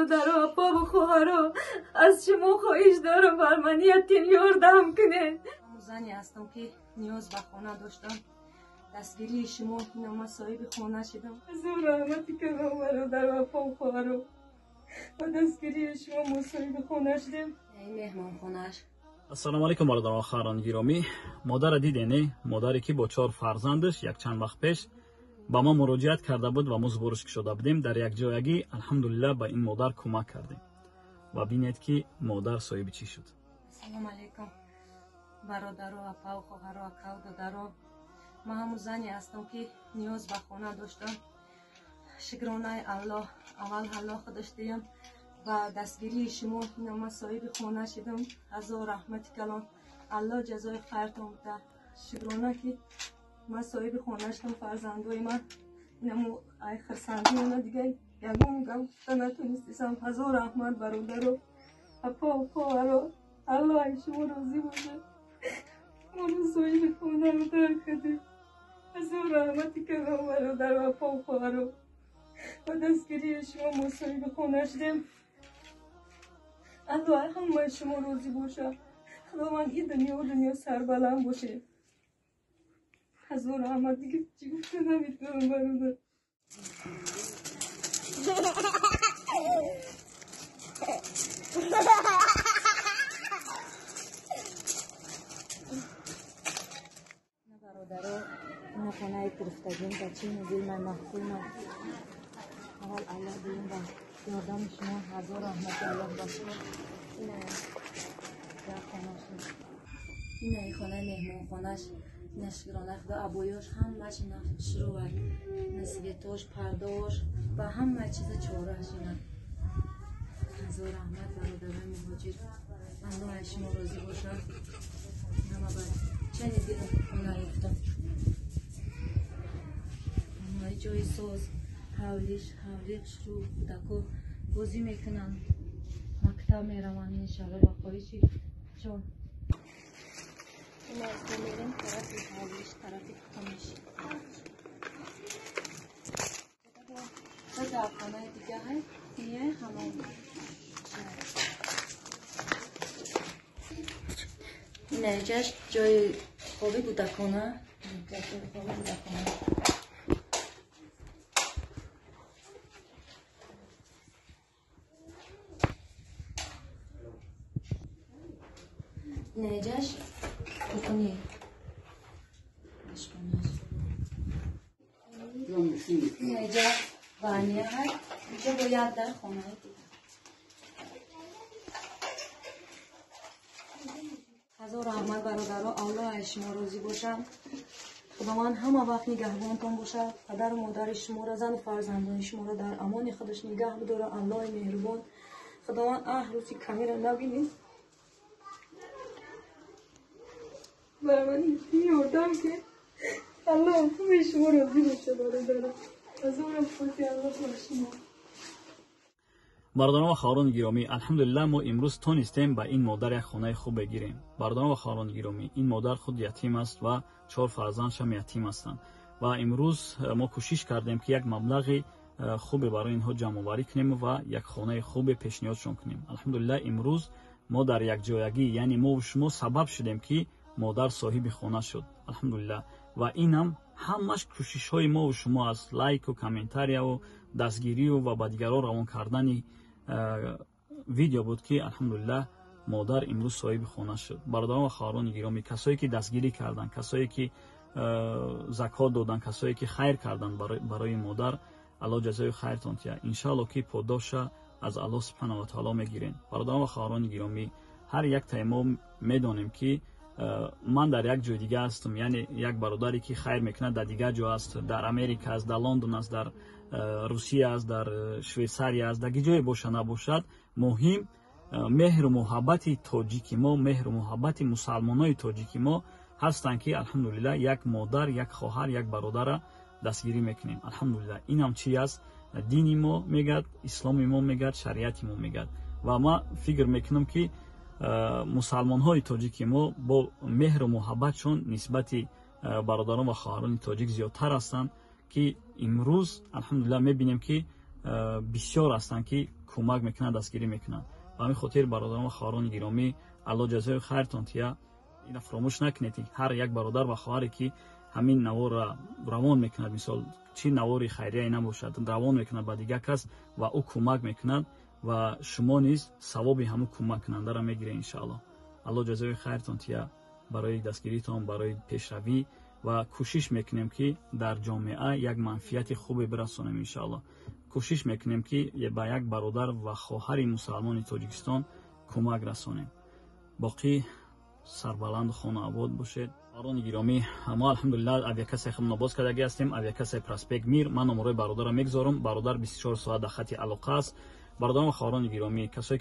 برادرها بابا خواهرها از شما خواهش دارم بر من یتین یاردم کنه. زنی هستم که نیاز به خانه داشتم، دستگیری شما اینم صاحب خانه شدم. از اون رحمتی که برادرها بابا خواهرها و دستگیری شما صاحب خانه شدم. این مهمان خانهش. السلام علیکم برادران و خواهران گرامی. مادر دیدین، مادری که با 4 فرزندش یک چند وقت پیش با ما مراجعت کرده بود و ما زبورش شده بودیم. در یک جایگی الحمدلله به این مادر کمک کردیم و بینید که مادر صاحب چی شد. السلام علیکم برادرها و پاو خواهرها و کاو دادرها. من همون زنی هستم که نیاز به خانه داشتم. شکرانه الله اول الله خودش دیم و دستگیری شما اینم صاحب خانه شدم. هزار رحمت کلام الله جزای خیرتون بده. شکرانه که من صاحب خانه شدم. فرزندوی من اینم ای خرسندی اونا دیگه یگون گفته نتونستم. هزار رحمت برادرها اپا و خواهرها الله ای شما روزی باشه. من صاحب خانه رو در کردیم. هزار رحمتی که برادرها اپا و خواهرها و دستگیری شما صاحب خانه شدم. الله همه شما روزی باشه. خداوند این دنیا و دنیا سربلند باشه. هزار رحمت دیگه چی گفته نمیتونم برادر. برادرها این خانه گرفتگیم بچه دل من محکومه. اول الله دیم و یادم شما هزار رحمت الله باشه. این خانه مهمان خانهش نشکرانه خدا ابویاش همهش شروع نسبتاش پرداش و همه چیز چورهش اینه. هزار رحمت برادرای مهاجر الله شما راضی باشه. همه باید چنین دیدم خانه یفتم. همه جای ساز حولیش رو کودکا بازی میکنن، مکتب میرون انشالله با خواهشی چون این از ما میریم طرف حولیش طرف کتامش. خدا خانه دیگه های دیگه همون این اینجاش جای خوابی کودکانه. اینجاش بکنی اینجا بانیه های اینجا باید در خانه دیگه. هزار رحمت برادرها الله شما روزی باشم. خداوند همه وقت نگهبانتان باشه. پدر و مادر شما را زن و فرزندان شما را در امان خودش نگه بداره. الله مهربان خداوند روزی کمی را نبینید. برای من این یاردم که الله همه شما راضی باشه برادرها. هزار رحمت الله بر شما. برادران و خواهران گرامی، الحمدلله ما امروز تونستیم به این مادر یک خانه خوب بگیریم. برادران و خواهران گرامی، این مادر خود یتیم است و 4 فرزندش هم یتیم هستند و امروز ما کوشش کردیم که یک مبلغ خوب برای اینها جمع آوری کنیم و یک خانه خوب پیشنهادشون کنیم. الحمدلله امروز ما در یک جایگی، یعنی ما و شما سبب شدیم که مادر صاحب خانه شد. الحمدلله و اینم همش کوشش های ما و شما از لایک و کامنتاری و دستگیری و با دیگران روان کردن ویدیو بود که الحمدلله مادر امروز صاحب خانه شد. برادران و خواهران گرامی، کسایی که دستگیری کردن، کسایی که زکات دادن، کسایی که خیر کردن برای مادر، الله جزای خیرتون ده. ان شاء الله که پاداش از الله سبحانه و تعالی میگیرین. برادران و خواهران گرامی، هر یک تایما میدونیم که من در یک جای دیگه هستم، یعنی یک برادری که خیر میکنه در دیگه جا است، در امریکا است، در لندن است، در روسیه است، در شویساریا است، در جای باشه نباشد، مهم مهر و محبت تاجیکی ما، مهر و محبت مسلمانای تاجیکی ما هستند که الحمدلله یک مادر، یک خواهر، یک برادر دستگیری میکنیم. الحمدلله این هم چی است؟ دینی ما میگد، اسلامی ما میگد، شریعت ما میگد و ما فکر میکنم که مسلمان های تاجیکی ما با مهر و محبتشون نسبت برادران و خواهران تاجیک زیادتر هستند که امروز الحمدلله میبینیم که بسیار هستند که کمک میکنه دستگیری میکنن. به همین خاطر برادران و خواهران گرامی الله جزای خیرتان تیا اینا فراموش نکنید. هر یک برادر و خواهری که همین نوار را روان میکند، مثال چی نواری خیریه نباشد، روان میکند به دیگه کس و او کمک میکند و شما نیز ثواب همون کمک کننده را میگیره ان شاء الله. الله جزای خیرتان تیا برای دستگیریتان، برای پیشروی و کوشش میکنیم که در جامعه یک منفعت خوبی برسانیم ان شاء الله. کوشش میکنیم که به یک برادر و خواهر مسلمان تاجیکستان کمک رسانیم. باقی سربلند خانه آباد باشید. آران گرامی، ما الحمدلله اویاکس خمنا باز کردگی هستیم. اویاکس پراسپک میر. من نمره برادر میگذارم. برادر 24 ساعت در خط علاقه است. برادران و خواهران گرامی، کسایی